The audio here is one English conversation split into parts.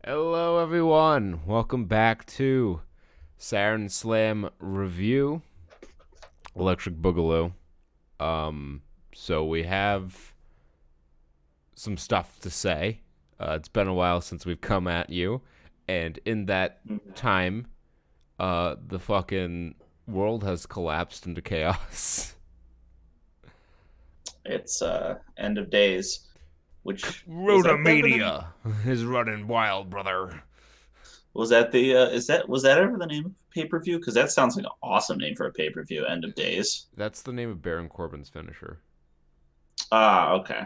Hello, everyone. Welcome back to Saturn Slam Review, Electric Boogaloo. So we have some stuff to say. It's been a while since we've come at you, and in that time, the fucking world has collapsed into chaos. It's end of days, which was that ever the Rhodomania is running wild, brother. was that the was that ever the name of pay-per-view? Because that sounds like an awesome name for a pay-per-view. End of days. That's the name of Baron Corbin's finisher. Ah, okay,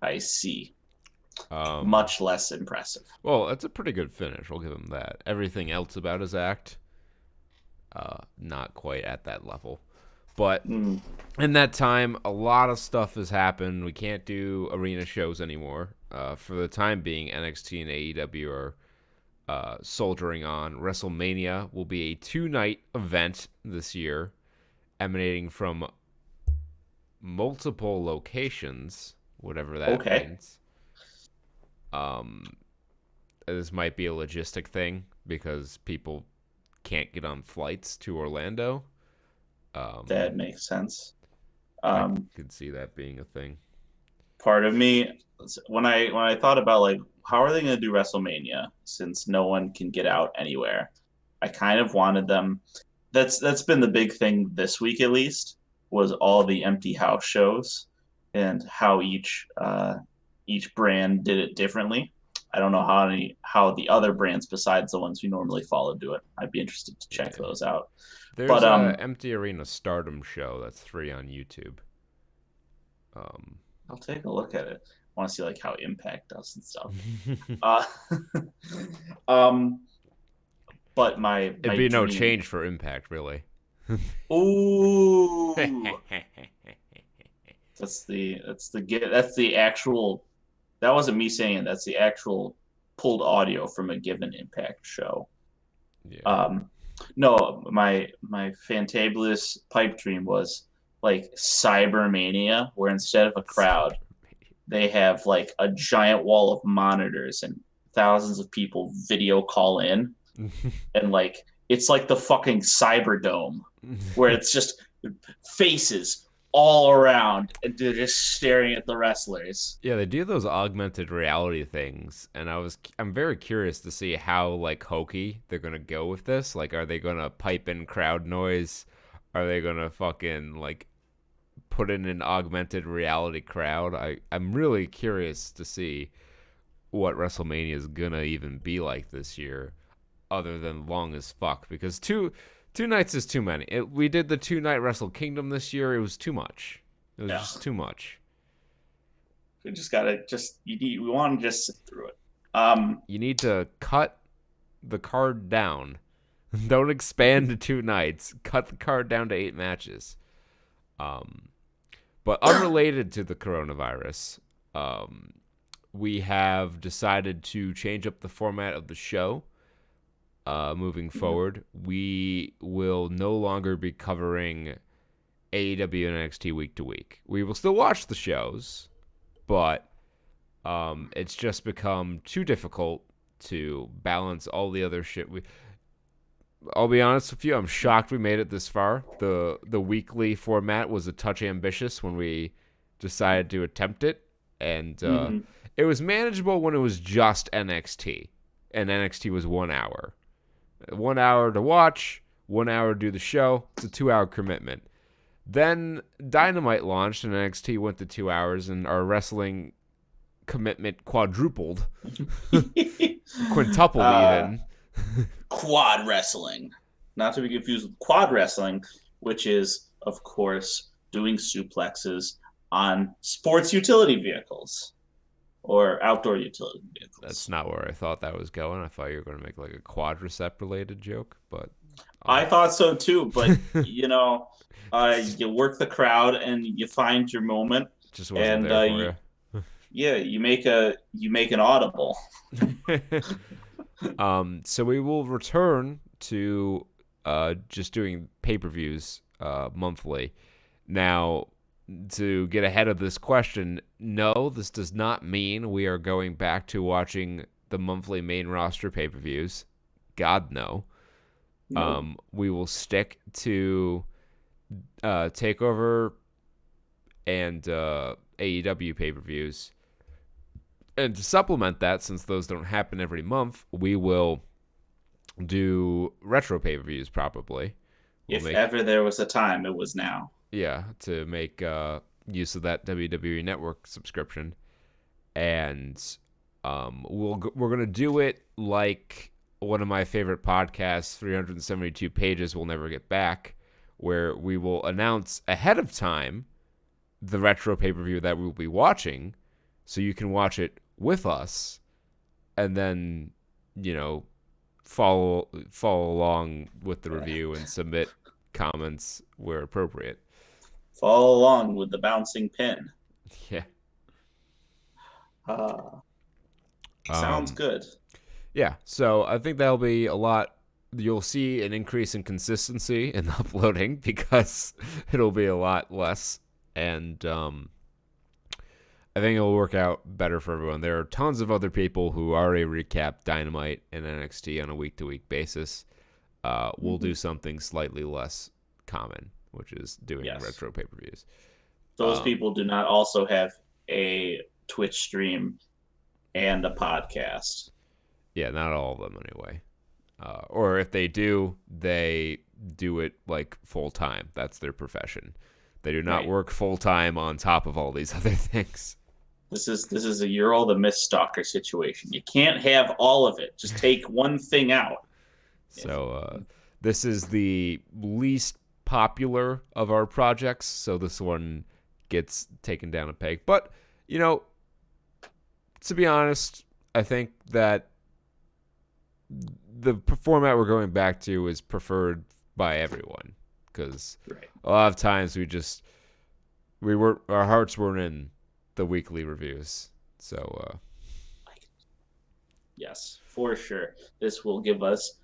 I see. Um, Much less impressive. Well, that's a pretty good finish. I'll give him that. Everything else about his act, not quite at that level. But Mm, in that time, a lot of stuff has happened. We can't do arena shows anymore. For the time being, NXT and AEW are soldiering on. WrestleMania will be a 2-night event this year, emanating from multiple locations, whatever that okay, means. Um, this might be a logistic thing because people can't get on flights to Orlando. that Um, makes sense. I Um, could see that being a thing. Part of me, when I thought about like how are they going to do WrestleMania since no one can get out anywhere, I kind of wanted them. That's been the big thing this week at least was all the empty house shows and how each brand did it differently. I don't know how the other brands besides the ones we normally follow do it. I'd be interested to check Yeah. those out. There's But a empty arena Stardom show that's free on YouTube. Um, I'll take a look at it. I want to see like how Impact does and stuff. Uh, um, but It'd my be no dream. change for Impact, really. Ooh, that's the actual. That wasn't me saying it. That's the actual pulled audio from a given Impact show. Yeah. Um, no, my fantabulous pipe dream was like Cybermania, where instead of a crowd, they have like a giant wall of monitors and thousands of people video call in and like it's like the fucking Cyberdome where it's just faces all around and they're just staring at the wrestlers. Yeah, they do those augmented reality things, and I'm very curious to see how like hokey they're gonna go with this. Like, are they gonna pipe in crowd noise? Are they gonna fucking like put in an augmented reality crowd? I'm really curious to see what WrestleMania is gonna even be like this year, other than long as fuck. Because two nights is too many. We did the 2-night Wrestle Kingdom this year. It was too much. It was Yeah, just too much. we just gotta just we want to just sit through it. You need to cut the card down. Don't expand to 2 nights. Cut the card down to 8 matches. Um, but unrelated to the coronavirus, um, we have decided to change up the format of the show. Moving forward, we will no longer be covering AEW and NXT week to week. We will still watch the shows, but it's just become too difficult to balance all the other shit. I'll be honest with you, I'm shocked we made it this far. The weekly format was a touch ambitious when we decided to attempt it, and mm-hmm. it was manageable when it was just NXT, and NXT was 1 hour. 1 hour to watch, 1 hour to do the show. It's a 2 hour commitment. Then Dynamite launched, and NXT went to 2 hours, and our wrestling commitment quadrupled, quintupled uh, even. Quad wrestling, not to be confused with quad wrestling, which is of course doing suplexes on sports utility vehicles or outdoor utility That's vehicles. not where I thought that was going. I thought you were going to make like a quadricep related joke, but I um, thought so too, but you work the crowd and you find your moment, just wasn't and there for yeah, you make an audible. you. So we will return to just doing pay per views monthly. Now, to get ahead of this question, no, this does not mean we are going back to watching the monthly main roster pay-per-views. God, no. Nope. We will stick to TakeOver and AEW pay-per-views. And to supplement that, since those don't happen every month, we will do retro pay-per-views probably. If ever there was a time, it was now. Yeah, to make use of that WWE Network subscription. And we're going to do it like one of my favorite podcasts, 372 Pages We'll Never Get Back, where we will announce ahead of time the retro pay-per-view that we'll be watching, so you can watch it with us, and then, follow along with the review and submit comments where appropriate. Follow along with the bouncing pin. Yeah. Sounds good. Yeah, so I think that'll be a lot. You'll see an increase in consistency in uploading because it'll be a lot less, and I think it'll work out better for everyone. There are tons of other people who already recap Dynamite and NXT on a week-to-week basis. We'll do something slightly less common, which is doing retro pay-per-views. Those people do not also have a Twitch stream and a podcast. Yeah, not all of them anyway. Or if they do it like full-time. That's their profession. They do not work full-time on top of all these other things. This is a you're all the Myth Stalker situation. You can't have all of it. Just take one thing out. So this is the least popular of our projects, so this one gets taken down a peg. But, to be honest, I think that the format we're going back to is preferred by everyone, because a lot of times our hearts weren't in the weekly reviews. So yes, for sure, this will give us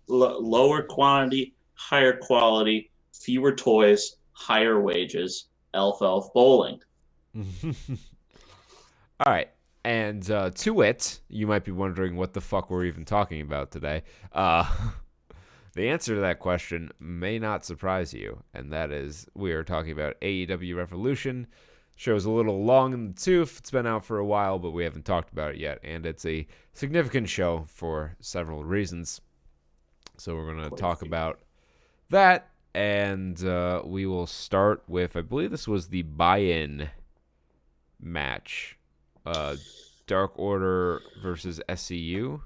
lower quantity, higher quality, fewer toys, higher wages. Elf bowling. All right. And to it, you might be wondering what the fuck we're even talking about today. The answer to that question may not surprise you, and that is we are talking about AEW Revolution. Show's a little long in the tooth. It's been out for a while, but we haven't talked about it yet, and it's a significant show for several reasons. So we're going to talk about that, and we will start with, I believe this was the buy-in match. Dark Order versus SCU.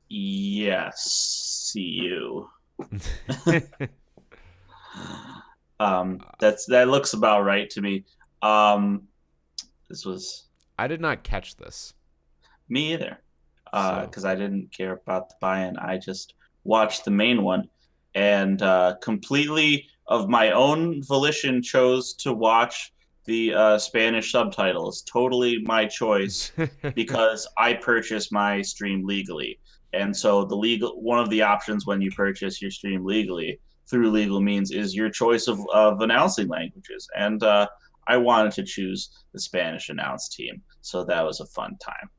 Yes, CU. That looks about right to me. This was. I did not catch this. Me either, because I didn't care about the buy-in. I just watched the main one, and completely of my own volition chose to watch the Spanish subtitles. Totally my choice because I purchased my stream legally, and so one of the options when you purchase your stream legally through legal means is your choice of announcing languages, and I wanted to choose the Spanish announce team, so that was a fun time.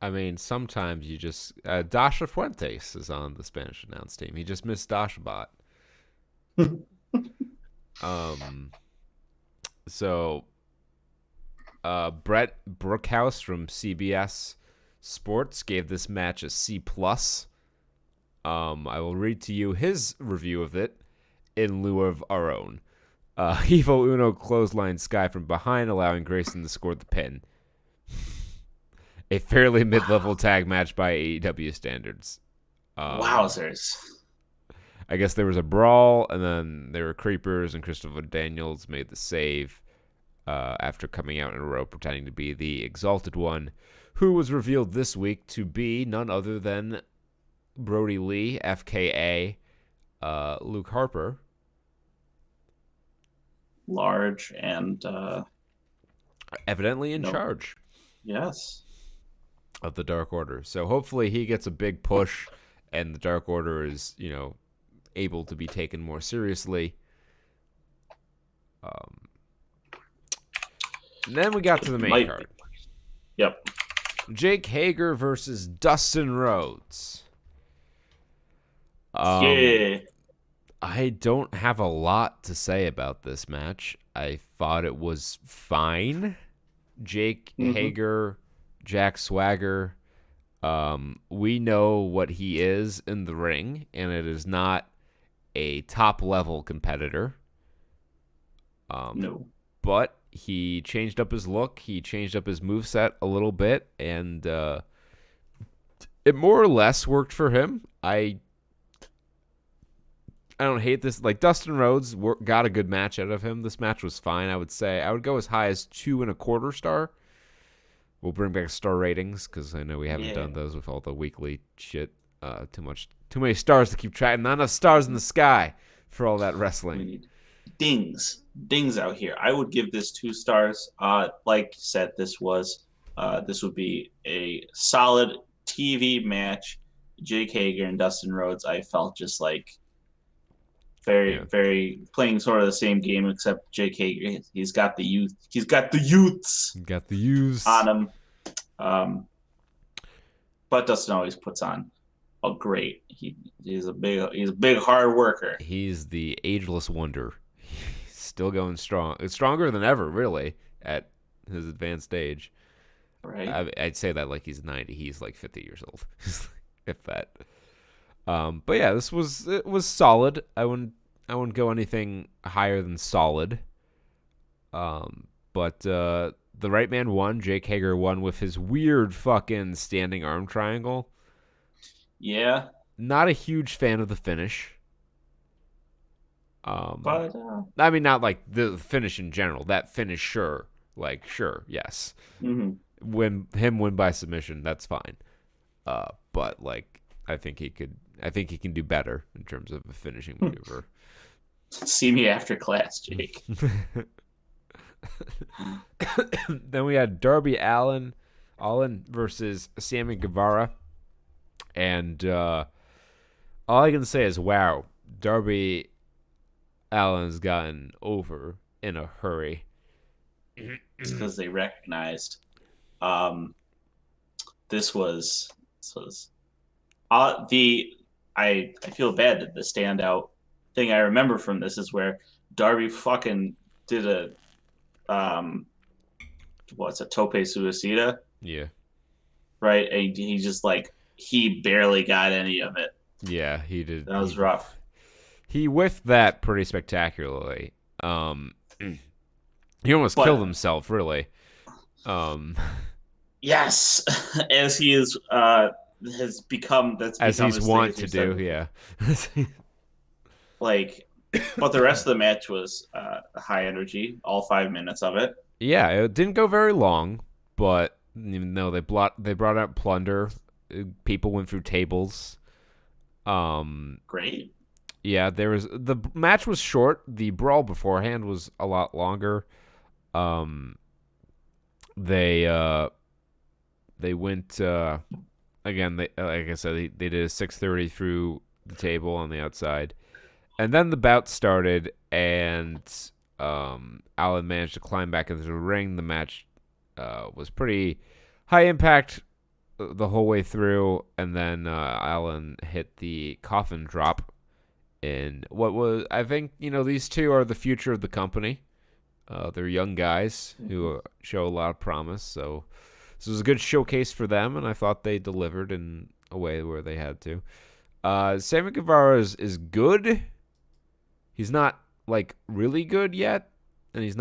I mean, sometimes you just Dasha Fuentes is on the Spanish announce team. He just missed Dashabot. So, Brett Brookhouse from CBS Sports gave this match a C+. I will read to you his review of it in lieu of our own. Evo Uno clothesline Sky from behind, allowing Grayson to score the pin. A fairly mid-level tag match by AEW standards. Wowzers. I guess there was a brawl, and then there were creepers, and Christopher Daniels made the save after coming out in a row pretending to be the Exalted One, who was revealed this week to be none other than Brody Lee, FKA Luke Harper. Large and evidently in charge. Yes. Of the Dark Order. So hopefully he gets a big push and the Dark Order is, able to be taken more seriously. And then we got to the main card. Yep. Jake Hager versus Dustin Rhodes. Yeah. I don't have a lot to say about this match. I thought it was fine. Jake Mm-hmm. Hager, Jack Swagger. We know what he is in the ring, and it is not a top level competitor. No. But he changed up his look. He changed up his moveset a little bit, and it more or less worked for him. I don't hate this. Like, Dustin Rhodes got a good match out of him. This match was fine. I would say I would go as high as 2.25 star. We'll bring back star ratings because I know we haven't done those with all the weekly shit. Too many stars to keep track. Not enough stars in the sky for all that wrestling. We need dings out here. I would give this 2 stars. Like you said, this would be a solid TV match. Jake Hager and Dustin Rhodes. I felt just like very playing sort of the same game, except Jake Hager, he's got the youth. He's got the youths. Got the use on him. But Dustin always puts on a great. He's a big hard worker. He's the ageless wonder. He's still going strong. It's stronger than ever, really, at his advanced age. Right. I'd say that like he's 90. He's like 50 years old, if that. But yeah, it was solid. I wouldn't go anything higher than solid. But the right man won. Jake Hager won with his weird fucking standing arm triangle. Yeah. Not a huge fan of the finish. But I mean, not like the finish in general. That finish, sure, yes. mm-hmm. Win by submission, that's fine. But like, I think he can do better in terms of a finishing maneuver. See me after class, Jake. Then we had Darby Allin versus Sami Guevara, and all I can say is, wow, Darby Allin's gotten over in a hurry. It's because they recognized this was I feel bad that the standout thing I remember from this is where Darby fucking did a what's a tope suicida? Yeah. Right? And he just like he barely got any of it. Yeah, he did. That was rough. He whiffed that pretty spectacularly. He almost killed himself, really. Yes, as he is has become as he's wont to do. Yeah. Like, but the rest of the match was high energy, all 5 minutes of it. Yeah, it didn't go very long, but even though they brought out plunder, people went through tables. Great. Yeah, the match was short. The brawl beforehand was a lot longer. They went again. Like I said, they did a 630 through the table on the outside, and then the bout started, and Allin managed to climb back into the ring. The match was pretty high impact the whole way through, and then Allin hit the coffin drop. And what was, I think, these two are the future of the company. They're young guys who show a lot of promise. So this was a good showcase for them, and I thought they delivered in a way where they had to. Sami Guevara is good. He's not like really good yet, and he's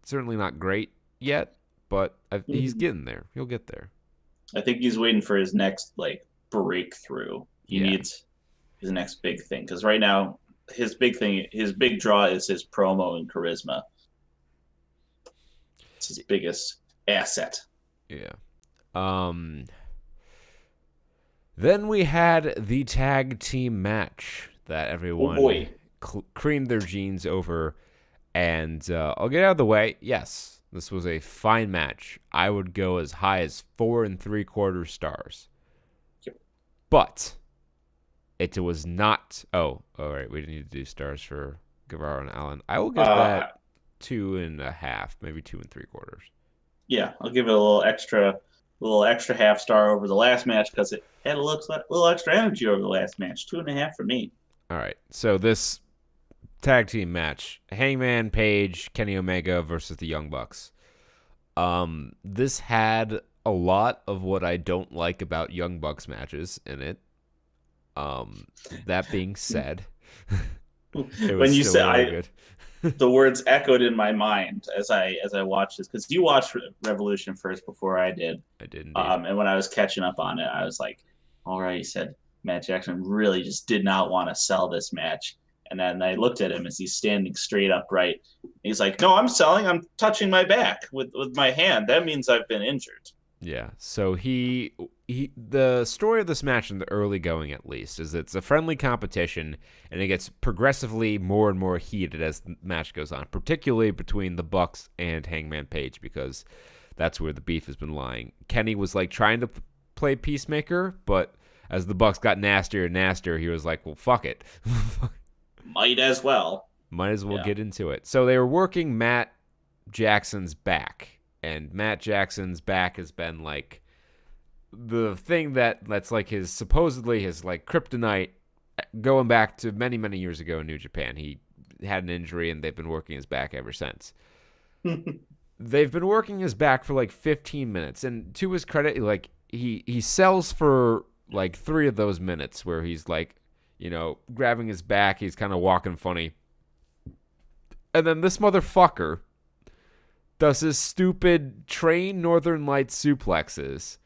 certainly not great yet. But he's getting there. He'll get there. I think he's waiting for his next like breakthrough. He needs his next big thing, because right now his big draw is his promo and charisma. It's his biggest asset. Yeah. Then we had the tag team match that everyone creamed their jeans over, and I'll get out of the way. Yes, this was a fine match. I would go as high as 4.75 stars. Yep. But it was not. Oh, all right. We didn't need to do stars for Guevara and Allin. I will give that 2.5, maybe 2.75. Yeah, I'll give it a little little extra half star over the last match because it had a little extra energy over the last match. 2.5 for me. All right. So this tag team match: Hangman Page, Kenny Omega versus the Young Bucks. This had a lot of what I don't like about Young Bucks matches in it. That being said, it was When you still said really good. the words echoed in my mind as I watched this because you watched Revolution first before I did. I did indeed. And when I was catching up on it, I was like, all right, he said Matt Jackson really just did not want to sell this match. And then I looked at him as he's standing straight upright. He's like, no, I'm selling. I'm touching my back with my hand. That means I've been injured. Yeah. So the story of this match in the early going, at least, is it's a friendly competition, and it gets progressively more and more heated as the match goes on, particularly between the Bucks and Hangman Page, because that's where the beef has been lying. Kenny was like trying to play peacemaker, but as the Bucks got nastier and nastier, he was like, well, fuck it. Might as well. Might as well get into it. So they were working Matt Jackson's back, and Matt Jackson's back has been like the thing that's like supposedly his like kryptonite going back to many, many years ago in New Japan. He had an injury, and they've been working his back ever since. They've been working his back for like 15 minutes, and to his credit, like he sells for like 3 of those minutes where he's like, you know, grabbing his back, he's kind of walking funny. And then this motherfucker does his stupid train Northern Lights suplexes,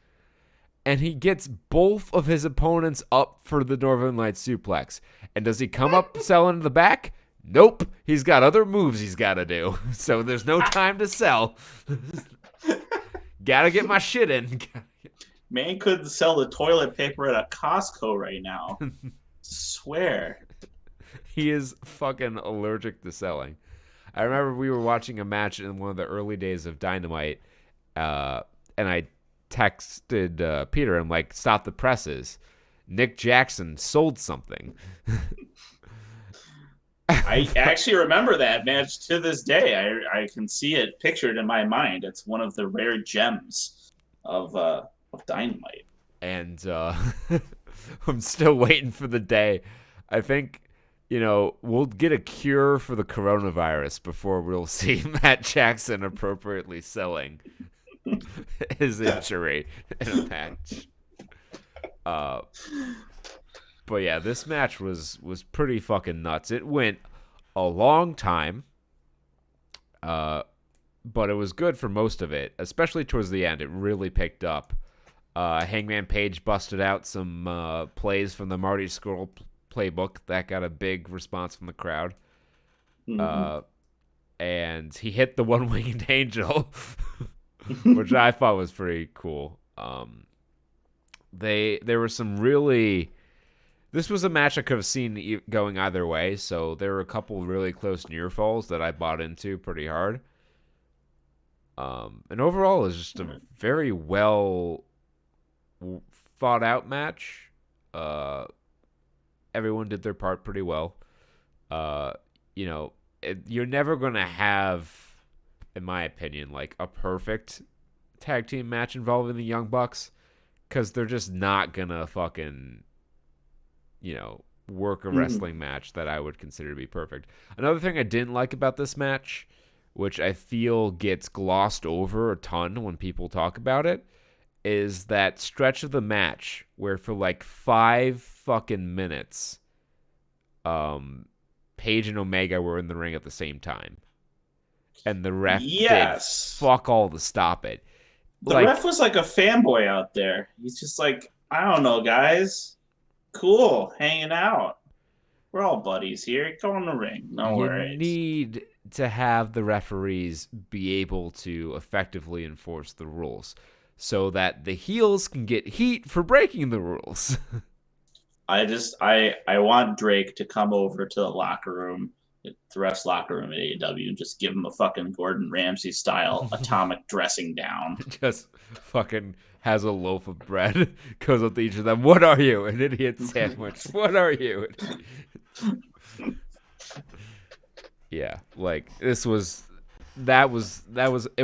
and he gets both of his opponents up for the Northern Lights suplex. And does he come up selling to the back? Nope. He's got other moves he's got to do. So there's no time to sell. Gotta get my shit in. Man couldn't sell the toilet paper at a Costco right now. Swear. He is fucking allergic to selling. I remember we were watching a match in one of the early days of Dynamite, and I texted Peter. I'm like, stop the presses. Nick Jackson sold something. I actually remember that match to this day. I can see it pictured in my mind. It's one of the rare gems of Dynamite. And I'm still waiting for the day. I think, you know, we'll get a cure for the coronavirus before we'll see Matt Jackson appropriately selling his injury in a match. But yeah, this match was pretty fucking nuts. It went a long time, but it was good for most of it, especially towards the end. It really picked up. Hangman Page busted out some plays from the Marty Scurll playbook that got a big response from the crowd. Mm-hmm. And he hit the one-winged angel, which I thought was pretty cool. There were some really... This was a match I could have seen going either way, so there were a couple really close near falls that I bought into pretty hard. And overall, it was just a very well thought out match. Everyone did their part pretty well. You know, you're never gonna have, in my opinion, like a perfect tag team match involving the Young Bucks, because they're just not gonna fucking, you know, work a wrestling match that I would consider to be perfect. Another thing I didn't like about this match, which I feel gets glossed over a ton when people talk about it, is that stretch of the match where for like 5 fucking minutes, Page and Omega were in the ring at the same time. And the ref did fuck all to stop it. The ref was like a fanboy out there. He's just like, I don't know, guys. Cool, hanging out. We're all buddies here. Go in the ring. No worries. You need to have the referees be able to effectively enforce the rules so that the heels can get heat for breaking the rules. I want Drake to come over to the locker room, the ref's locker room at AEW, and just give him a fucking Gordon Ramsay style atomic dressing down. Just fucking has a loaf of bread, goes up to each of them. What are you? An idiot sandwich. What are you? Yeah, like it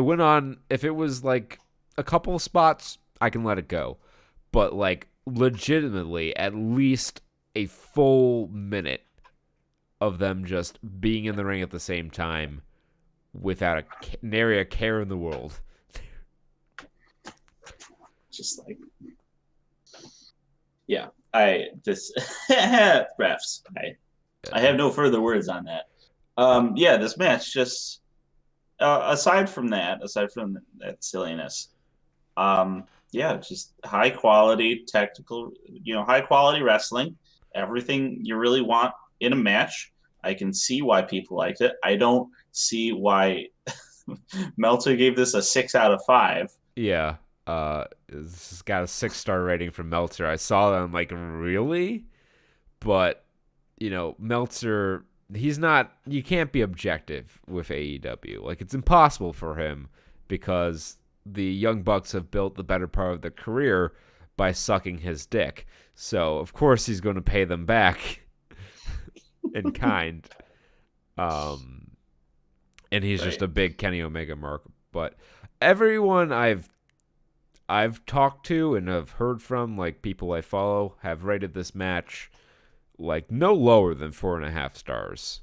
went on. If it was like a couple of spots I can let it go. But like legitimately, at least a full minute of them just being in the ring at the same time without nary a care in the world. Just like, yeah, refs. I have no further words on that. Yeah, this match just aside from that silliness, yeah, just high quality technical, high quality wrestling. Everything you really want in a match. I can see why people liked it. I don't see why Meltzer gave this a 6 out of 5. Yeah. This has got a 6-star rating from Meltzer. I saw that. I'm like, really? But, Meltzer, he's not, you can't be objective with AEW. Like, it's impossible for him because the Young Bucks have built the better part of their career by sucking his dick. So, of course, he's going to pay them back in kind. And he's just a big Kenny Omega mark. But everyone I've talked to and have heard from, like people I follow, have rated this match like no lower than 4.5 stars,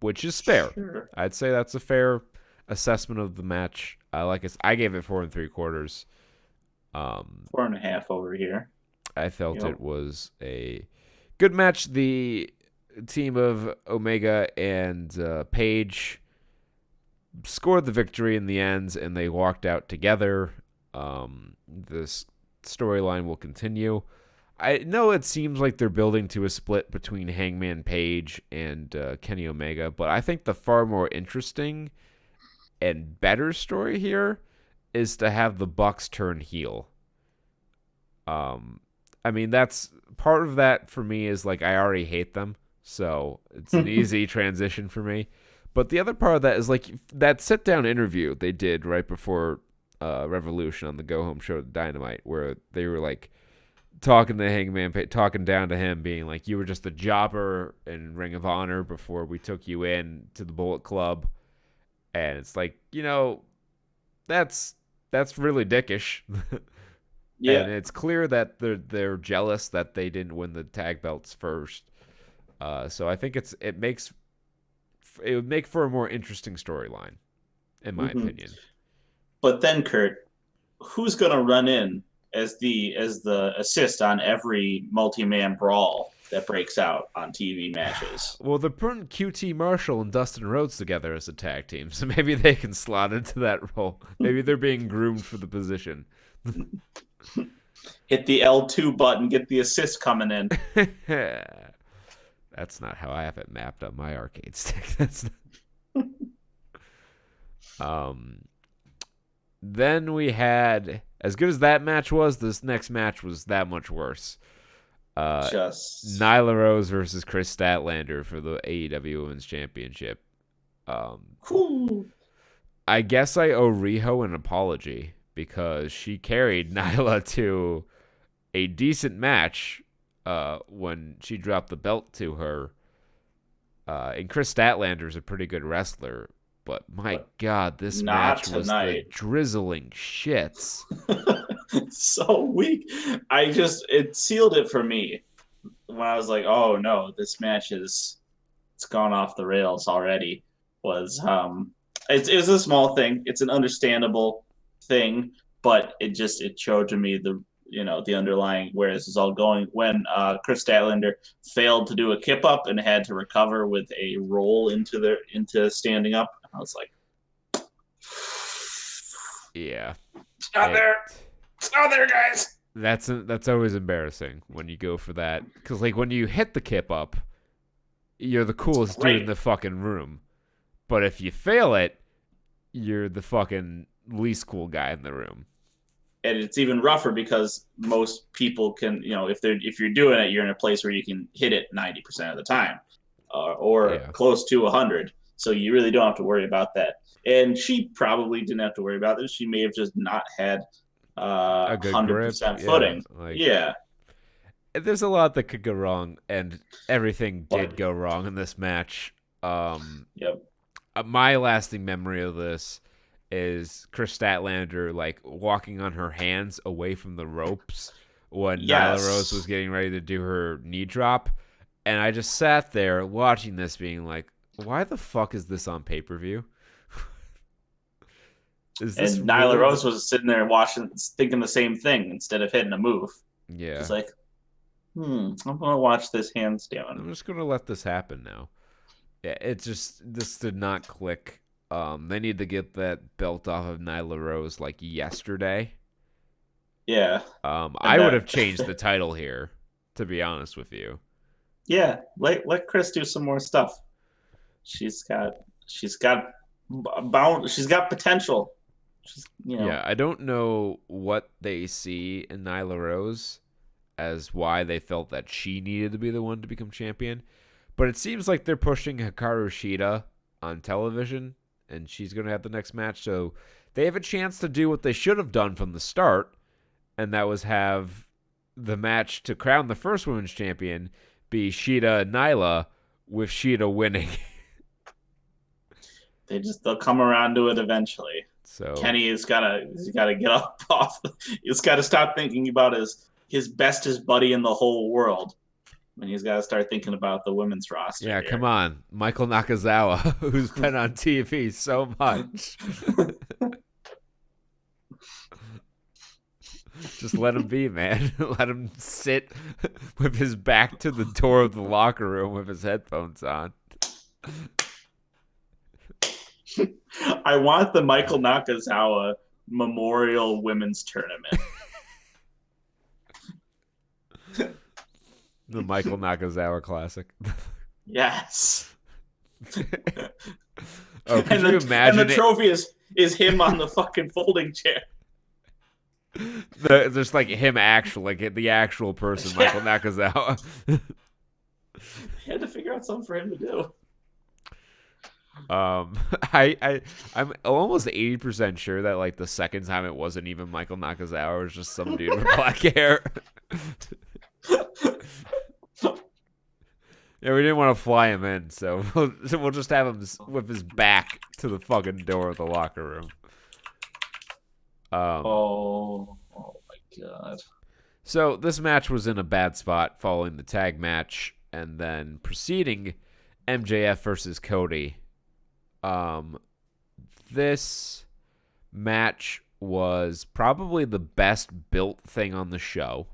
which is fair. Sure. I'd say that's a fair assessment of the match. I gave it 4.75. 4.5 over here. I felt it was a good match. The team of Omega and Page scored the victory in the end, and they walked out together. This storyline will continue. I know it seems like they're building to a split between Hangman Page and Kenny Omega, but I think the far more interesting and better story here is to have the Bucks turn heel. I mean, that's part of that for me is like I already hate them, so it's an easy transition for me. But the other part of that is like that sit-down interview they did right before Revolution on the Go Home show Dynamite, where they were like talking to Hangman, talking down to him, being like, "You were just a jobber in Ring of Honor before we took you in to the Bullet Club," and it's like, that's really dickish. Yeah. And it's clear that they're jealous that they didn't win the tag belts first. So I think it would make for a more interesting storyline, in my opinion. But then, Kurt, who's gonna run in as the assist on every multi-man brawl that breaks out on TV matches? Well, they're putting QT Marshall and Dustin Rhodes together as a tag team, so maybe they can slot into that role. Maybe they're being groomed for the position. Hit the L2 button, get the assist coming in. That's not how I have it mapped on my arcade stick. That's not... Then we had, as good as that match was, this next match was that much worse. Just Nyla Rose versus Chris Statlander for the AEW Women's Championship. cool. I guess I owe Riho an apology because she carried Nyla to a decent match when she dropped the belt to her. And Chris Statlander's a pretty good wrestler, but my God, this match was the drizzling shits. So weak. It sealed it for me when I was like, oh no, this match it's gone off the rails already. Was it was a small thing. It's an understandable thing, but it showed to me the underlying where this is all going. When Chris Statlander failed to do a kip up and had to recover with a roll into standing up, I was like, yeah, it's not there. It's not there, guys. That's always embarrassing when you go for that, because like when you hit the kip up, you're the coolest dude in the fucking room. But if you fail it, you're the fucking least cool guy in the room. And it's even rougher because most people can, if you're doing it, you're in a place where you can hit it 90% of the time, or close to 100. So you really don't have to worry about that. And she probably didn't have to worry about this. She may have just not had a good 100% footing. Yeah. There's a lot that could go wrong, and everything did go wrong in this match. Yep. My lasting memory of this is Chris Statlander like walking on her hands away from the ropes when Nyla Rose was Yes. getting ready to do her knee drop. And I just sat there watching this being like, why the fuck is this on pay-per-view? Is this And Nyla really Rose was sitting there watching, thinking the same thing instead of hitting a move. Yeah. She's like, I'm gonna watch this hands down. I'm just gonna let this happen now. Yeah, this did not click. They need to get that belt off of Nyla Rose like yesterday. Yeah. I would have changed the title here, to be honest with you. Yeah, let Chris do some more stuff. She's got she's got potential. Yeah, I don't know what they see in Nyla Rose as why they felt that she needed to be the one to become champion. But it seems like they're pushing Hikaru Shida on television, and she's going to have the next match. So they have a chance to do what they should have done from the start, and that was have the match to crown the first women's champion be Shida and Nyla, with Shida winning. They'll come around to it eventually. So Kenny has gotta get up off. He's got to stop thinking about his bestest buddy in the whole world. And he's got to start thinking about the women's roster. yeah, here. come on, Michael Nakazawa, who's been on TV so much. Just let him be, man. Let him sit with his back to the door of the locker room with his headphones on. I want the Michael Nakazawa Memorial Women's Tournament. The Michael Nakazawa Classic. Yes. Oh, could you imagine and the trophy is him on the fucking folding chair. There's like him actually, like the actual person, Michael Nakazawa. They had to figure out something for him to do. I'm almost 80% sure that like the second time it wasn't even Michael Nakazawa, it was just some dude with black hair. Yeah, we didn't want to fly him in, so we'll just have him with his back to the fucking door of the locker room. Oh my god. So this match was in a bad spot following the tag match and then preceding MJF versus Cody. This match was probably the best built thing on the show.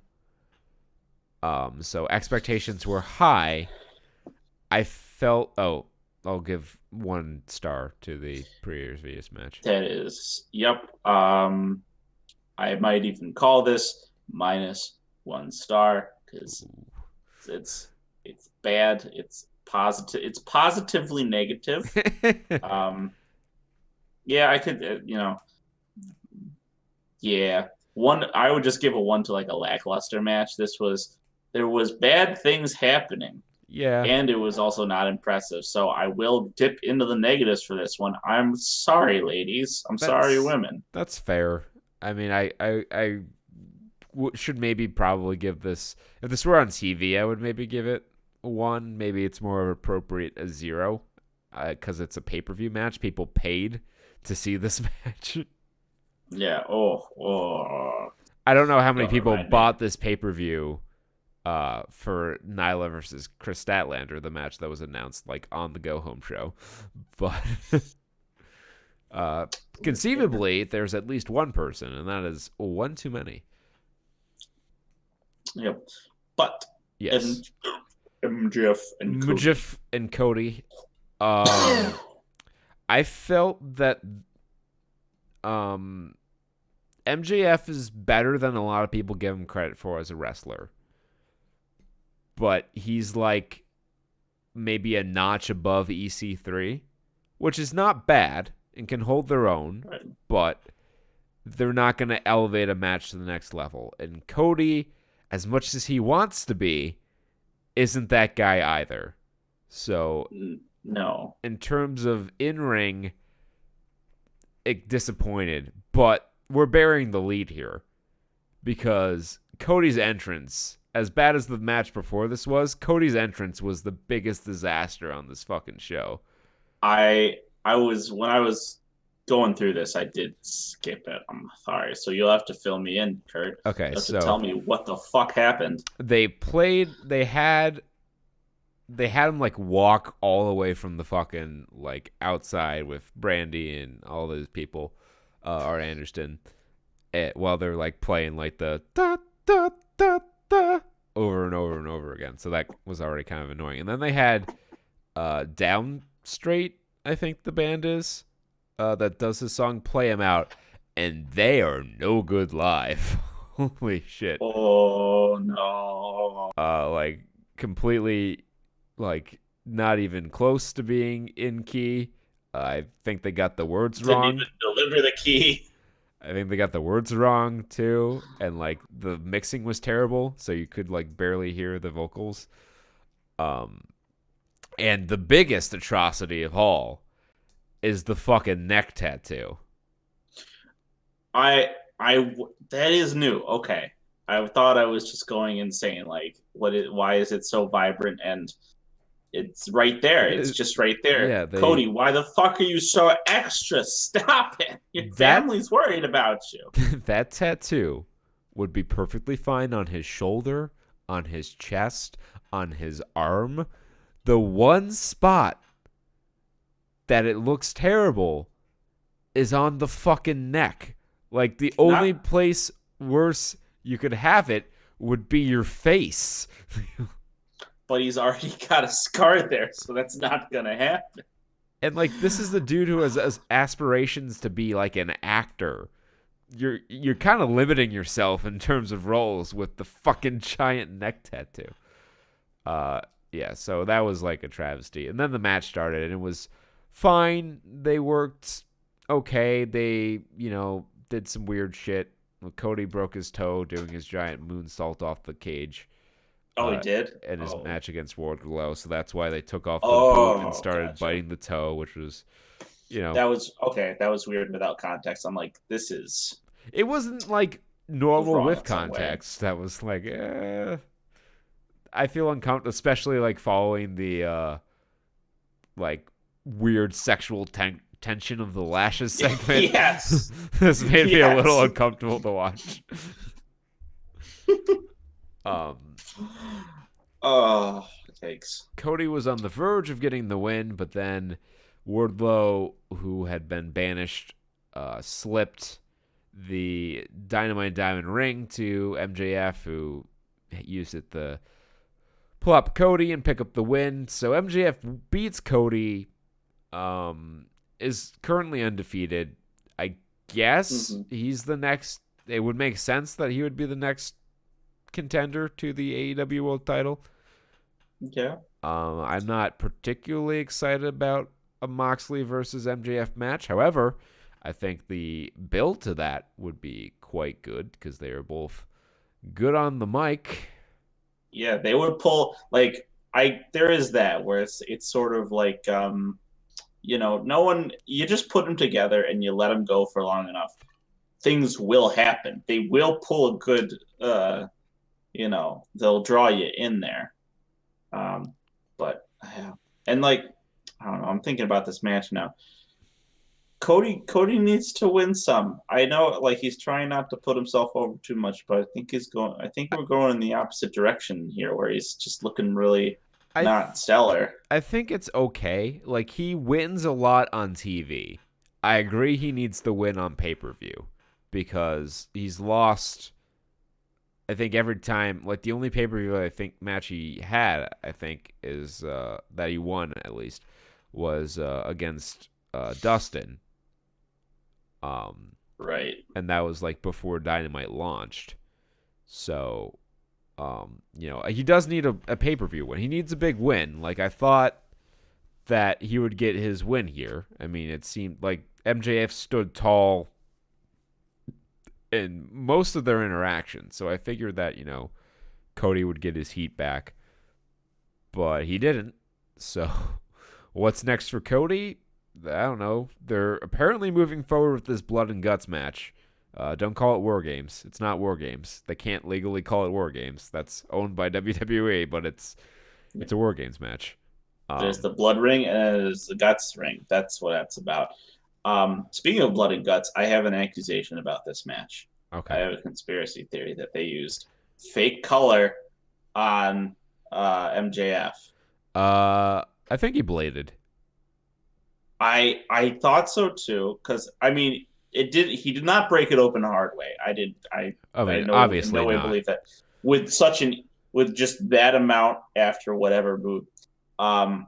So expectations were high. I felt, I'll give 1 star to the previous match. That is, yep. I might even call this -1 star because it's bad. It's positive. It's positively negative. Yeah, I could, yeah. I would just give a 1 to like a lackluster match. There was bad things happening. Yeah. And it was also not impressive. So I will dip into the negatives for this one. I'm sorry, ladies. Sorry, women. That's fair. I mean, I should maybe probably give this, if this were on TV, I would maybe give it a 1. Maybe it's more appropriate a 0 because it's a pay-per-view match. People paid to see this match. Yeah. I don't know how many people bought this pay-per-view for Nyla versus Chris Statlander, the match that was announced like on the Go Home show. But conceivably, there's at least one person, and that is one too many. Yep. But yes, MJF and Cody. I felt that MJF is better than a lot of people give him credit for as a wrestler. But he's like maybe a notch above EC3, which is not bad and can hold their own, right. But they're not going to elevate a match to the next level. And Cody, as much as he wants to be, isn't that guy either. So, no. In terms of in-ring, disappointed. But we're bearing the lead here because Cody's entrance, as bad as the match before this was, Cody's entrance was the biggest disaster on this fucking show. When I was going through this, I did skip it. I'm sorry. So you'll have to fill me in, Kurt. Okay, You have to so tell me what the fuck happened. they had him like walk all the way from the fucking like outside with Brandy and all those people, Art Anderson, while they're like playing like the da da da da over and over and over again. So that was already kind of annoying. And then they had Down Straight, I think the band is, that does his song Play 'Em Out, and they are no good live. Holy shit. Oh no. Like completely, like not even close to being in key. I think they got the words Didn't even wrong. deliver the key. I think they got the words wrong too, and like the mixing was terrible, so you could like barely hear the vocals. Um, and the biggest atrocity of all is the fucking neck tattoo. I that is new. Okay. I thought I was just going insane. Like, why is it so vibrant? And it's right there. It's just right there. Yeah, Cody, why the fuck are you so extra? Stop it. Your that family's worried about you. that tattoo would be perfectly fine on his shoulder, on his chest, on his arm. The one spot that it looks terrible is on the fucking neck. Like the only place worse you could have it would be your face. But he's already got a scar there, so that's not gonna happen. And like this is the dude who has aspirations to be like an actor. You're kind of limiting yourself in terms of roles with the fucking giant neck tattoo. Yeah, so that was like a travesty. And then the match started and it was fine. They worked okay. They, did some weird shit. Cody broke his toe doing his giant moonsault off the cage. Oh, he did? In his match against Wardlow. So that's why they took off the boot and started biting the toe, which was, That was, okay, that was weird without context. I'm like, this is... It wasn't like normal with context. That was like, I feel uncomfortable, especially like following the, like, weird sexual tension of the lashes segment. Yes. This made me a little uncomfortable to watch. Oh, thanks. Cody was on the verge of getting the win, but then Wardlow, who had been banished, slipped the Dynamite Diamond ring to MJF, who used it to pull up Cody and pick up the win. So MJF beats Cody, is currently undefeated. I guess he's the next. It would make sense that he would be the next contender to the AEW World Title. Yeah. I'm not particularly excited about a Moxley versus MJF match. However, I think the build to that would be quite good because they are both good on the mic. Yeah, they would pull there is that where it's sort of like no one, you just put them together and you let them go for long enough. Things will happen. They will pull a good they'll draw you in there. But and like I don't know, I'm thinking about this match now. Cody needs to win some. I know like he's trying not to put himself over too much, but I think we're going in the opposite direction here where he's just looking really not stellar. I think it's okay. Like he wins a lot on TV. I agree he needs to win on pay-per-view because he's lost I think every time, like the only pay-per-view I think match he had, I think is that he won at least was against Dustin. Right. And that was like before Dynamite launched. So, he does need a pay-per-view win. He needs a big win. Like I thought that he would get his win here. I mean, it seemed like MJF stood tall in most of their interactions. So I figured that, Cody would get his heat back. But he didn't. So what's next for Cody? I don't know. They're apparently moving forward with this Blood and Guts match. Don't call it War Games. It's not War Games. They can't legally call it War Games. That's owned by WWE, but it's a War Games match. There's the Blood ring and there's the Guts ring. That's what that's about. Speaking of blood and guts, I have an accusation about this match. I Okay. have a conspiracy theory that they used fake color on MJF. I think he bladed. I thought so too because I mean it did he did not break it open the hard way. I I mean, know in no obviously way not. believe that with such an with just that amount after whatever move. Um,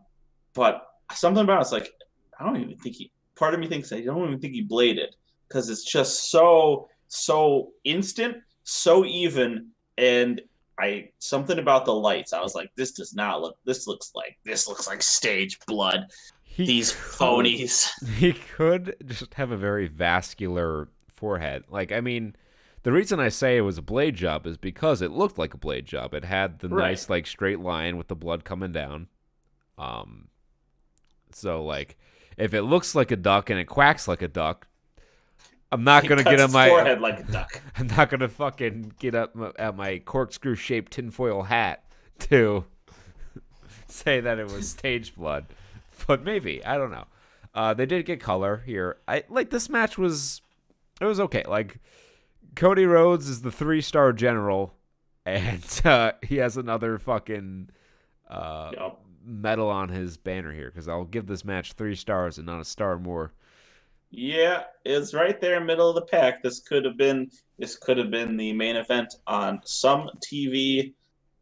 but something about it's like I don't even think he. Part of me thinks I don't even think he bladed because it's just so instant, so even, and I something about the lights. I was like, this does not look. This looks like stage blood. He These could phonies. he could just have a very vascular forehead. Like, I mean, the reason I say it was a blade job is because it looked like a blade job. It had the Right. nice like straight line with the blood coming down. Um so like if it looks like a duck and it quacks like a duck, I'm not He gonna get cuts on his my forehead like a duck. I'm not gonna fucking get up at my corkscrew shaped tinfoil hat to say that it was stage blood, but maybe I don't know. They did get color here. I like this match was okay. Like Cody Rhodes is the 3-star general, and he has another fucking uh, Yep. medal on his banner here because I'll give this match 3 stars and not a star more. Yeah, it's right there, middle of the pack. This could have been the main event on some TV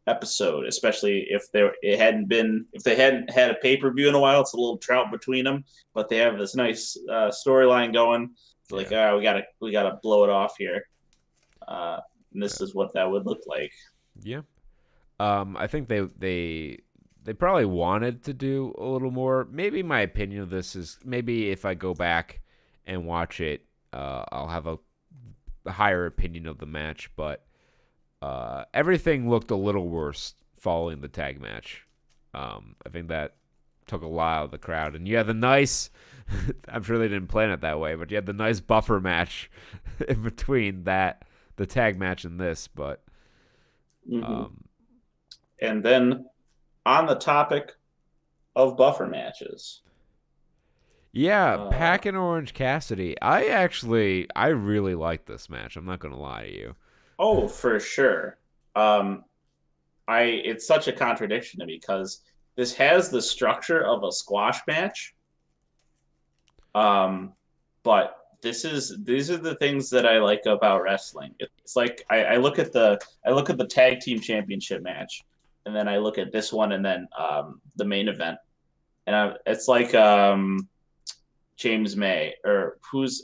episode, especially if they hadn't had a pay per view in a while. It's a little drought between them, but they have this nice storyline going. It's like, Yeah, we gotta blow it off here. Uh, and yeah, this is what that would look like. yeah. I think they probably wanted to do a little more. Maybe my opinion of this is maybe if I go back and watch it, I'll have a higher opinion of the match. But everything looked a little worse following the tag match. I think that took a lot out of the crowd, and you had the nice. I'm sure they didn't plan it that way, but you had the nice buffer match in between the tag match, and this. But Hmm. um, And then on the topic of buffer matches, yeah, uh, Pac and Orange Cassidy. I really like this match. I'm not gonna lie to you. oh for sure. Um, I it's such a contradiction to me because this has the structure of a squash match, but these are the things that I like about wrestling. It's like I look at the tag team championship match, and then I look at this one, and then the main event, and it's like James May or who's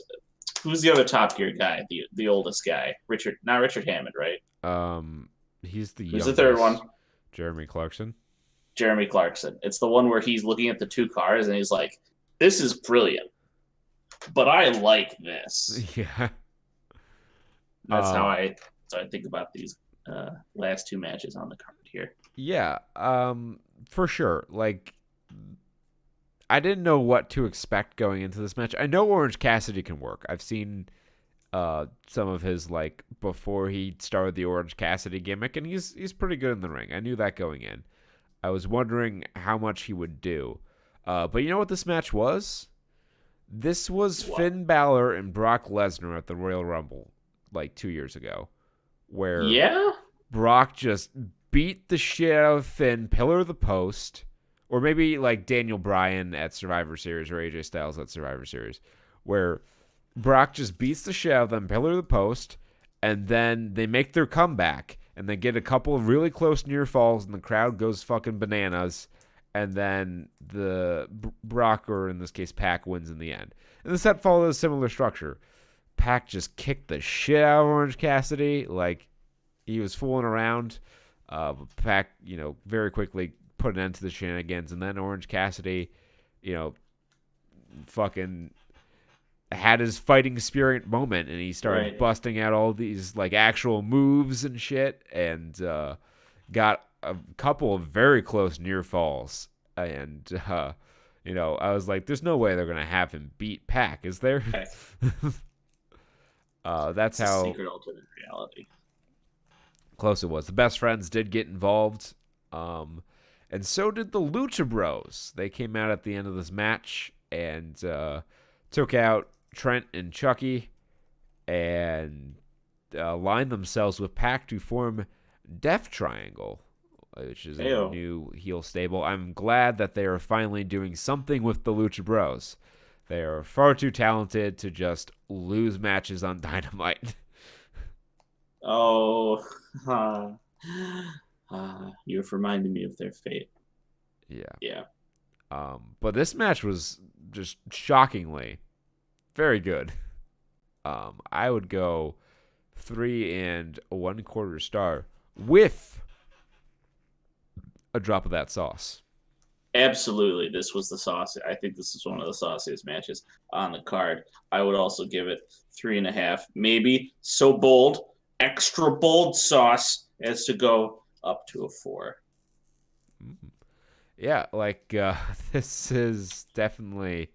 the other Top Gear guy, the oldest guy, Richard, not Richard Hammond, right? Um, he's the Who's the third youngest, one? Jeremy Clarkson. Jeremy Clarkson. It's the one where he's looking at the two cars and he's like, "This is brilliant, but I like this." Yeah. That's how Um, I so I think about these last two matches on the card here. yeah. For sure. Like, I didn't know what to expect going into this match. I know Orange Cassidy can work. I've seen some of his like before he started the Orange Cassidy gimmick, and he's pretty good in the ring. I knew that going in. I was wondering how much he would do. But you know what this match was? This was What? Finn Balor and Brock Lesnar at the Royal Rumble like 2 years ago, where Yeah, Brock just beat the shit out of Finn, pillar the post, or maybe like Daniel Bryan at Survivor Series or AJ Styles at Survivor Series, where Brock just beats the shit out of them, pillar the post, and then they make their comeback and they get a couple of really close near falls and the crowd goes fucking bananas. And then the Brock, or in this case, Pac, wins in the end. And the set followed a similar structure. Pac just kicked the shit out of Orange Cassidy. Like, he was fooling around. Pac, very quickly put an end to the shenanigans. And then Orange Cassidy, you know, fucking had his fighting spirit moment and he started right. busting out all these like actual moves and shit and got a couple of very close near falls and I was like there's no way they're gonna have him beat Pac, is there? Okay. That's It's a how secret alternate reality. close it was. The best friends did get involved, and so did the Lucha Bros. They came out at the end of this match and took out Trent and Chucky, and aligned themselves with Pac to form Death Triangle, which is a Ayo. new heel stable. I'm glad that they are finally doing something with the Lucha Bros. They are far too talented to just lose matches on Dynamite. Oh, you've reminded me of their fate. Yeah. Yeah. But this match was just shockingly very good. I would go 3 1/4 star with a drop of that sauce. Absolutely, this was the sauce. I think this is one of the sauciest matches on the card. I would also give it 3.5, maybe so bold, extra bold sauce as to go up to a 4. Yeah, like this is definitely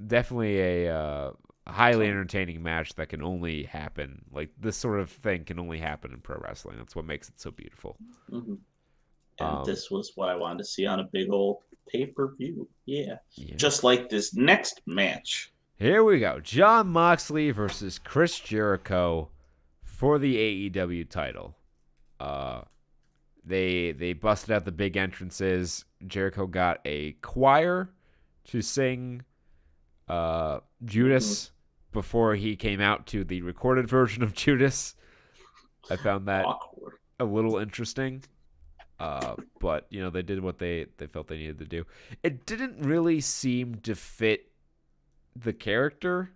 a highly entertaining match that can only happen. Like this sort of thing can only happen in pro wrestling. That's what makes it so beautiful. Mm-hmm. And this was what I wanted to see on a big old pay-per-view. Yeah. Just like this next match. Here we go. Jon Moxley versus Chris Jericho for the AEW title. They busted out the big entrances. Jericho got a choir to sing Judas before he came out to the recorded version of Judas. I found that a little interesting. But, they did what they felt they needed to do. It didn't really seem to fit the character.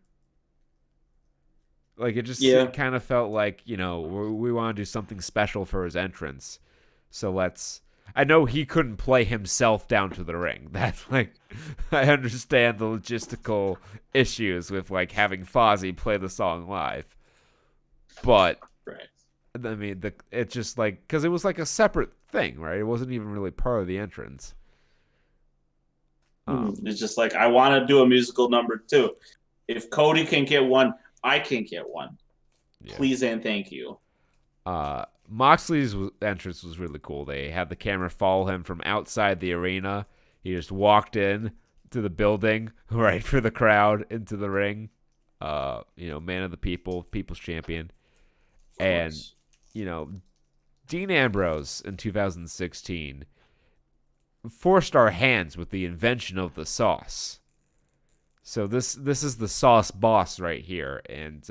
Like, it just kind of felt like, we want to do something special for his entrance. So I know he couldn't play himself down to the ring. That's I understand the logistical issues with, having Fozzy play the song live. But, right. I mean, it's just because it was a separate thing, right? It wasn't even really part of the entrance. It's just I want to do a musical number too. If Cody can get one, I can get one. Yeah. Please and thank you. Moxley's entrance was really cool. They had the camera follow him from outside the arena. He just walked in to the building, right for the crowd, into the ring. Man of the people, people's champion. And, Dean Ambrose in 2016 forced our hands with the invention of the sauce. So this is the sauce boss right here. And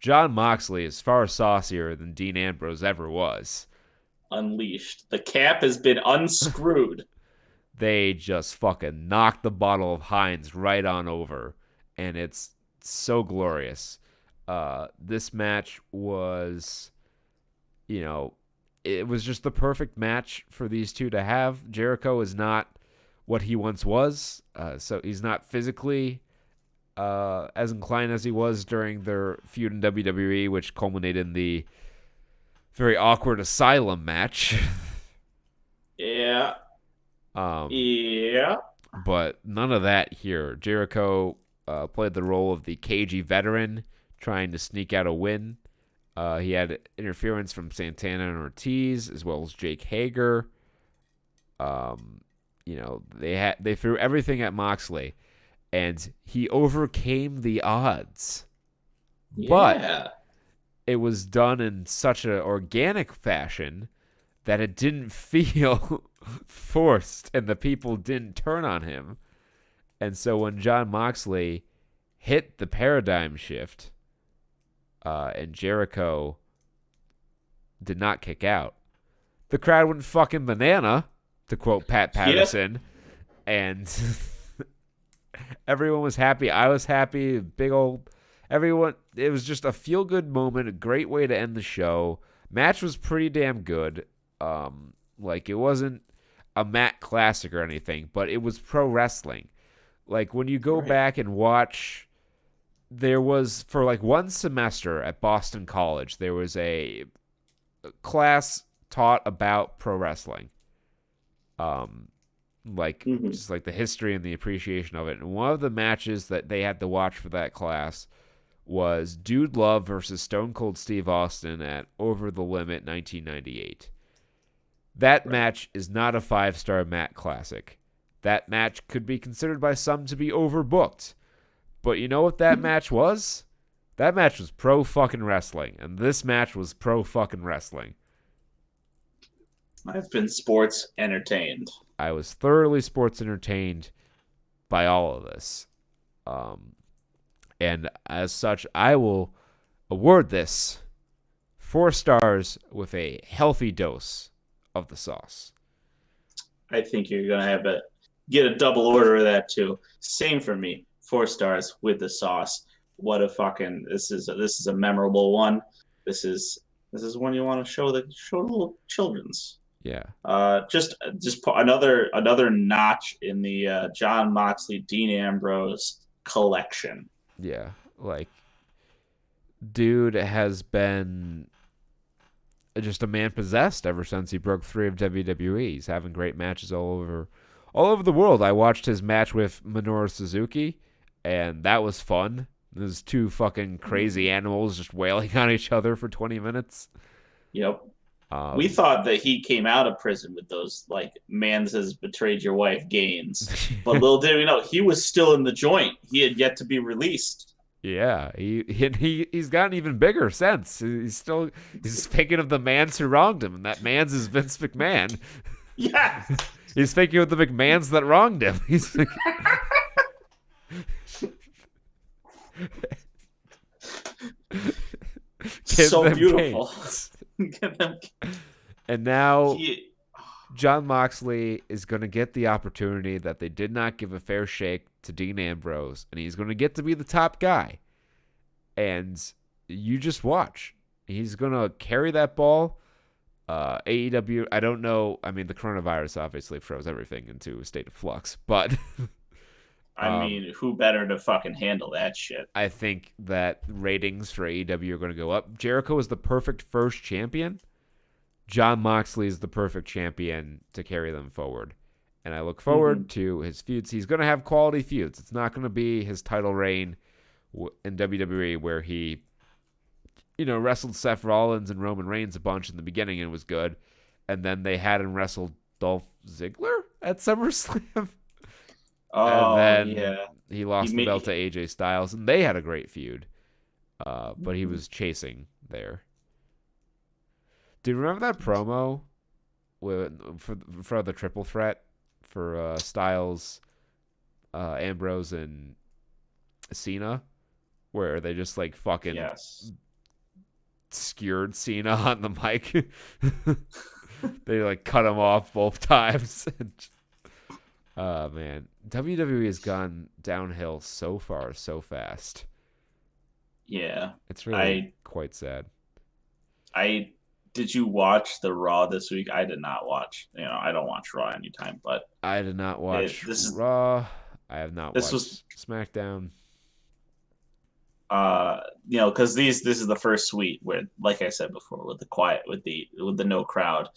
Jon Moxley is far saucier than Dean Ambrose ever was. Unleashed. The cap has been unscrewed. They just fucking knocked the bottle of Heinz right on over. And it's so glorious. This match was, it was just the perfect match for these two to have. Jericho is not what he once was, so he's not physically as inclined as he was during their feud in WWE, which culminated in the very awkward Asylum match. Yeah. Yeah. But none of that here. Jericho played the role of the cagey veteran trying to sneak out a win. He had interference from Santana and Ortiz, as well as Jake Hager. They threw everything at Moxley, and he overcame the odds. Yeah. But it was done in such an organic fashion that it didn't feel forced, and the people didn't turn on him. And so when Jon Moxley hit the paradigm shift, and Jericho did not kick out, the crowd went fucking banana, to quote Pat Patterson, and everyone was happy. I was happy. Everyone. It was just a feel-good moment, a great way to end the show. Match was pretty damn good. It wasn't a mat classic or anything, but it was pro wrestling. When you go back and watch, there was, for one semester at Boston College, there was a class taught about pro wrestling. Just the history and the appreciation of it. And one of the matches that they had to watch for that class was Dude Love versus Stone Cold Steve Austin at Over the Limit 1998. That match is not a 5-star mat classic. that match could be considered by some to be overbooked. But you know what that match was? That match was pro fucking wrestling, and this match was pro fucking wrestling. I've been sports entertained. I was thoroughly sports entertained by all of this. And as such, I will award this 4 stars with a healthy dose of the sauce. I think you're gonna have to get a double order of that too. Same for me. 4 stars with the sauce. What a fucking this is a memorable one. This is one you want to show the little children's. Yeah. Just another notch in the John Moxley, Dean Ambrose collection. Yeah. Like, dude has been just a man possessed ever since he broke free of WWE. He's having great matches all over the world. I watched his match with Minoru Suzuki, and that was fun. There's 2 fucking crazy animals just wailing on each other for 20 minutes. Yep. We thought that he came out of prison with those, like, man has betrayed your wife gains. But little did we know, he was still in the joint. He had yet to be released. Yeah, he's gotten even bigger since. He's thinking of the mans who wronged him, and that mans is Vince McMahon. Yeah. He's thinking of the McMahons that wronged him. He's thinking... So beautiful. And now John Moxley is going to get the opportunity that they did not give a fair shake to Dean Ambrose, and he's going to get to be the top guy. And you just watch. He's going to carry that ball. AEW, I don't know. I mean, the coronavirus obviously throws everything into a state of flux, but... I mean, who better to fucking handle that shit? I think that ratings for AEW are going to go up. Jericho is the perfect first champion. John Moxley is the perfect champion to carry them forward. And I look forward to his feuds. He's going to have quality feuds. It's not going to be his title reign in WWE where he, wrestled Seth Rollins and Roman Reigns a bunch in the beginning and was good. And then they had him wrestle Dolph Ziggler at SummerSlam. Oh, and then yeah. He lost the belt to AJ Styles, and they had a great feud. But he was chasing there. Do you remember that promo for the triple threat for Styles, Ambrose, and Cena, where they just like fucking skewered Cena on the mic? They like cut him off both times. Oh man, WWE has gone downhill so far so fast. Yeah, it's really quite sad. Did you watch the Raw this week? I did not watch. I don't watch Raw anytime, but I did not watch Raw. I have not watched SmackDown. Because this is the first suite where, like I said before, with the no crowd,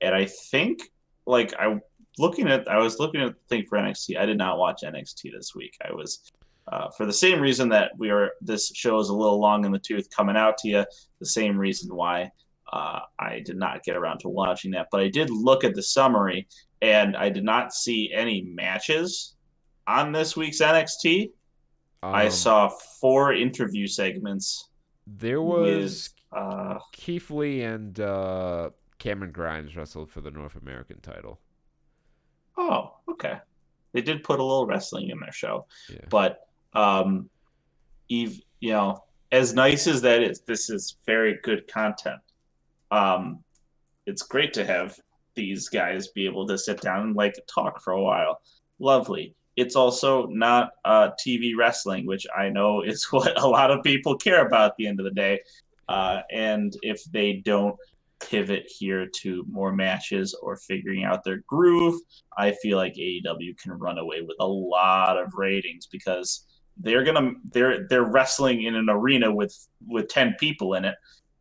and I think I was looking at the thing for NXT. I did not watch NXT this week. I was for the same reason that this show is a little long in the tooth coming out to you. The same reason why I did not get around to watching that. But I did look at the summary, and I did not see any matches on this week's NXT. I saw 4 interview segments. There was Keith Lee and Cameron Grimes wrestled for the North American title. Oh, okay. They did put a little wrestling in their show. Yeah. But as nice as that is, this is very good content. It's great to have these guys be able to sit down and talk for a while. Lovely. It's also not TV wrestling, which I know is what a lot of people care about at the end of the day. And if they don't pivot here to more matches or figuring out their groove, I feel like AEW can run away with a lot of ratings because they're wrestling in an arena with 10 people in it.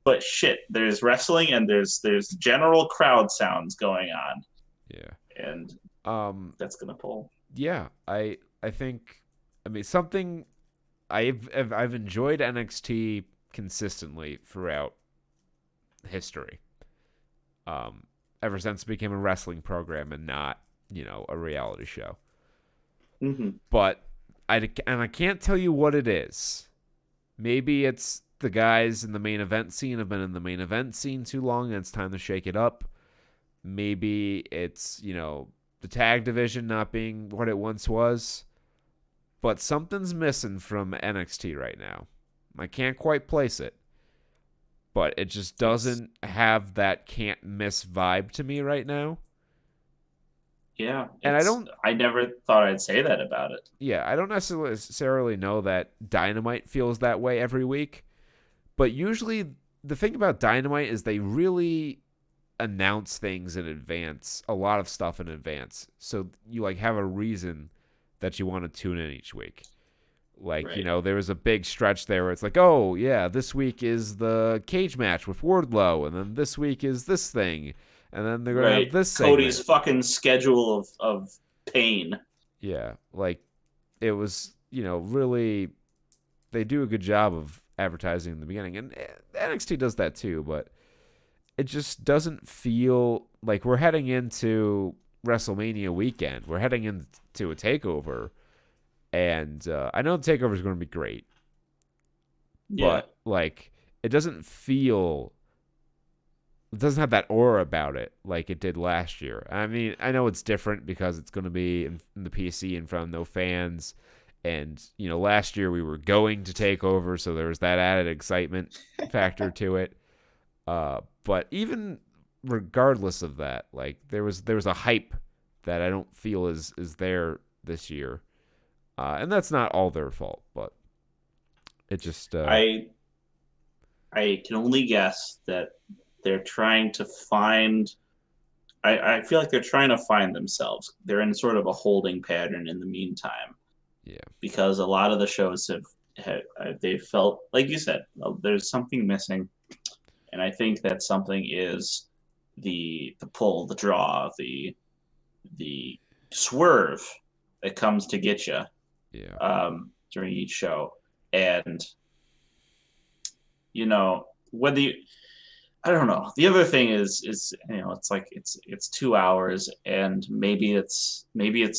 But shit, there's wrestling and there's general crowd sounds going on. Yeah. And that's gonna pull. Yeah, I think something I've enjoyed NXT consistently throughout history. Ever since it became a wrestling program and not, a reality show. Hmm. But I can't tell you what it is. Maybe it's the guys in the main event scene have been in the main event scene too long and it's time to shake it up. Maybe it's, the tag division not being what it once was. But something's missing from NXT right now. I can't quite place it. But it just It's doesn't have that can't miss vibe to me right now. yeah. And I It's don't I never thought I'd say that about it. I don't necessarily know that Dynamite feels that way every week. But usually the thing about Dynamite is they really announce things in advance, a lot of stuff in advance. So you like have a reason that you want to tune in each week. Like, Right. there was a big stretch there where it's like, oh, yeah, this week is the cage match with Wardlow, and then this week is this thing, and then they're going to have Right. this Cody's segment. fucking schedule of pain. Yeah, like, it was, really, they do a good job of advertising in the beginning. And NXT does that too, but it just doesn't feel like we're heading into WrestleMania weekend. We're heading into a takeover. And I know the takeover is going to be great, Yeah. but like it doesn't have that aura about it like it did last year. I mean, I know it's different because it's going to be in the PC in front of no fans. And, last year we were going to take over, so there was that added excitement factor to it. But even regardless of that, like there was a hype that I don't feel is there this year. And that's not all their fault, but it just I I can only guess that they're trying to find. I feel like they're trying to find themselves. They're in sort of a holding pattern in the meantime yeah. because a lot of the shows have they felt like you said there's something missing, and I think that something is the pull, the draw, the swerve that comes to get you Yeah. during each show, and you know whether you I don't know. The other thing is it's like it's 2 hours and maybe it's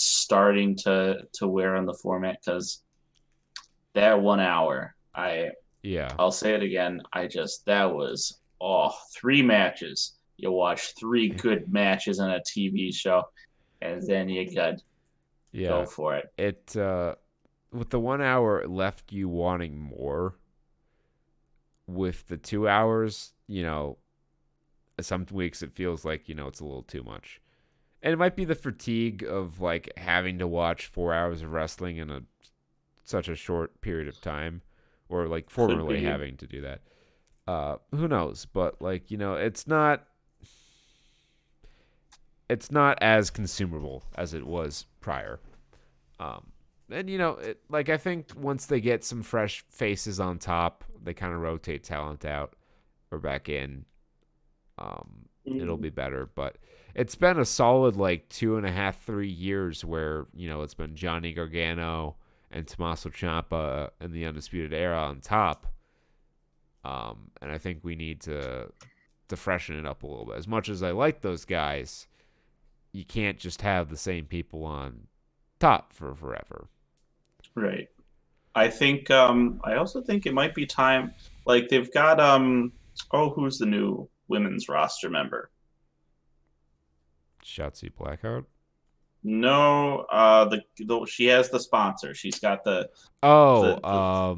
starting to wear on the format because that 1 hour Yeah. I'll say it again, that was 3 matches. You watch three good matches on a TV show and then you got go Yeah. for it. It with the 1 hour it left you wanting more. With the 2 hours, some weeks it feels like, it's a little too much. And it might be the fatigue of like having to watch 4 hours of wrestling in such a short period of time. Or like Could formerly be. having to do that. Who knows? But like, it's not as consumable as it was prior. And like I think once they get some fresh faces on top, they kind of rotate talent out or back in. It'll Mm. be better. But it's been a solid like 2.5, 3 years where it's been Johnny Gargano and Tommaso Ciampa and the Undisputed Era on top. And I think we need to freshen it up a little bit. As much as I like those guys, you can't just have the same people on top for forever. Right. I think I also think it might be time like they've got who's the new women's roster member? Shotzi Blackheart. No, the she has the sponsor. She's got Oh, the fuck.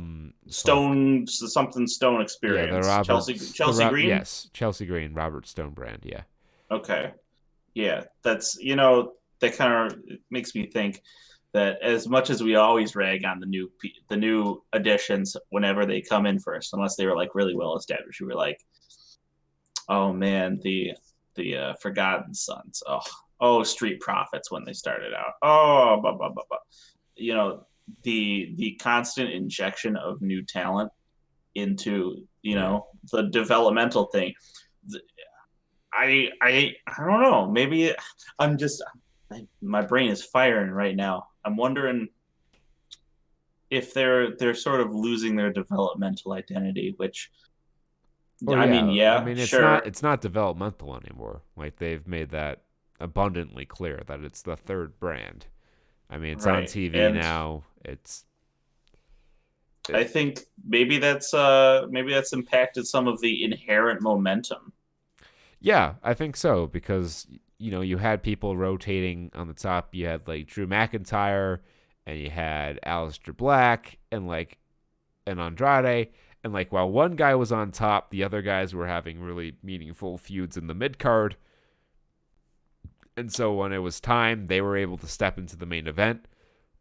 Stone Yeah, the experience. Robert, Chelsea Green. yes, Chelsea Green, Robert Stone brand. Yeah, Okay, yeah, that's that kind of makes me think that as much as we always rag on the new additions whenever they come in first, unless they were like really well established, we were like, oh man, the Forgotten Sons. Street Profits when they started out. Blah, blah, blah, blah. You know, the constant injection of new talent into yeah, the developmental thing. I don't know. Maybe I'm just my brain is firing right now. I'm wondering if they're sort of losing their developmental identity, which oh I mean, yeah. I yeah, mean, it's not sure. it's not developmental anymore. Like they've made that abundantly clear that it's the third brand. I mean, it's on Right. TV And now. I It, think maybe that's impacted some of the inherent momentum. yeah, I think so because you had people rotating on the top. You had like Drew McIntyre, and you had Aleister Black, and like and Andrade, and like while one guy was on top, the other guys were having really meaningful feuds in the mid card. And so when it was time, they were able to step into the main event.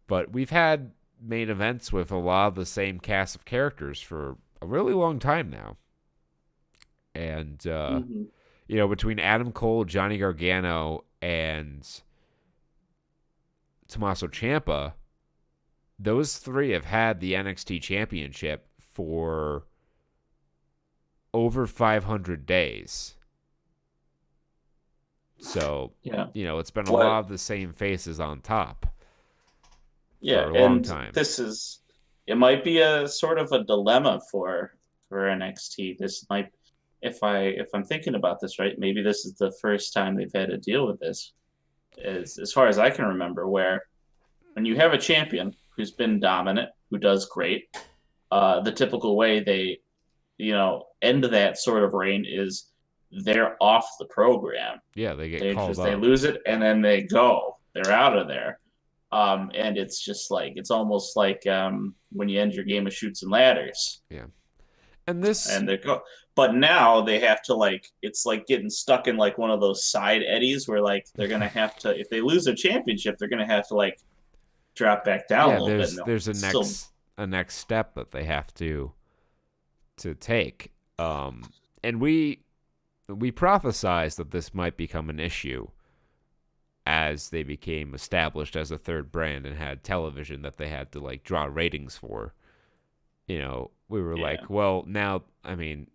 But we've had main events with a lot of the same cast of characters for a really long time now. And Hmm. between Adam Cole, Johnny Gargano, and Tommaso Ciampa, those three have had the NXT championship for over 500 days. So, Yeah. it's been a lot What? of the same faces on top Yeah, for a long and time. it might be a sort of a dilemma for NXT. This might if I'm thinking about this right, maybe this is the first time they've had to deal with this, as far as I can remember, where when you have a champion who's been dominant, who does great, the typical way they, end that sort of reign is they're off the program. Yeah, they get called They up. lose it and then they go. They're out of there. And it's just like it's almost like when you end your game of shoots and ladders, Yeah. And this, and they go. But now they have to like it's like getting stuck in like one of those side eddies where like they're gonna have to if they lose a championship they're gonna have to like drop back down a yeah, little bit. And there's a still, next step that they have to take. And we prophesized that this might become an issue as they became established as a third brand and had television that they had to like draw ratings for. We were yeah, like, well, now, I mean,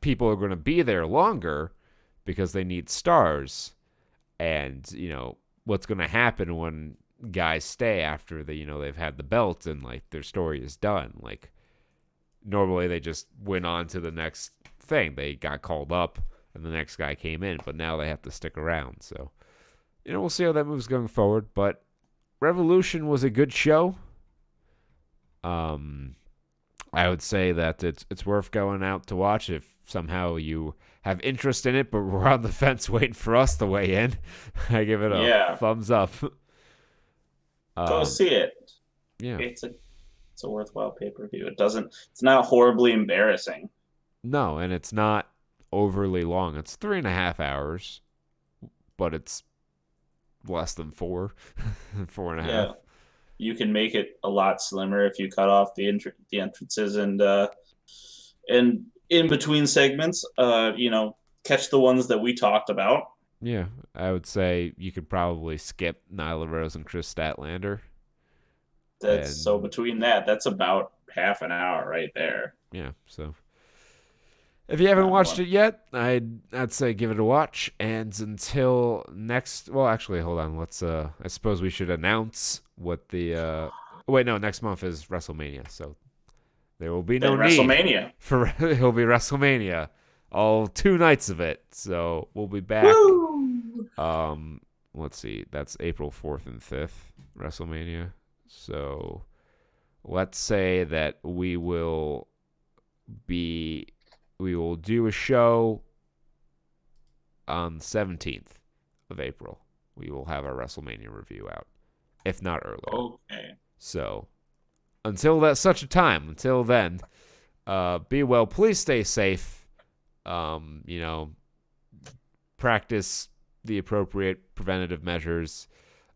people are going to be there longer because they need stars. And, what's going to happen when guys stay after they've had the belt and like their story is done. Like normally they just went on to the next thing. They got called up and the next guy came in, but now they have to stick around. So, we'll see how that moves going forward, but Revolution was a good show. Um I would say that it's worth going out to watch if somehow you have interest in it, but we're on the fence waiting for us to weigh in. I give it a yeah, thumbs up. go Um, see it. yeah, It's a worthwhile pay per view. It's not horribly embarrassing. no, and it's not overly long. It's 3.5 hours, but it's less than four, 4.5. Yeah, you can make it a lot slimmer if you cut off the entrances and in between segments. Catch the ones that we talked about. Yeah, I would say you could probably skip Nyla Rose and Chris Statlander, So and between that, that's about half an hour right there. yeah, so if you haven't On watched one. it yet, I'd say give it a watch. And until next, well, actually, hold on. Let's I suppose we should announce what the wait, no, next month is WrestleMania, so there will be no Then need WrestleMania. for it'll be WrestleMania, all 2 nights of it. So we'll be back. Woo! Um, let's see, that's April 4th and 5th, WrestleMania. So let's say that be we will do a show on the 17th of April. We will have our WrestleMania review out, if not earlier. Okay. So until then, be well. Please stay safe. You know, practice the appropriate preventative measures.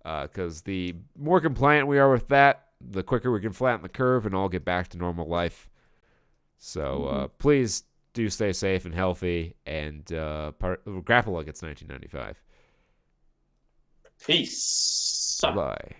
Because the more compliant we are with that, the quicker we can flatten the curve and all get back to normal life. So please do stay safe and healthy, and grapple like it's 1995. Peace. Bye bye.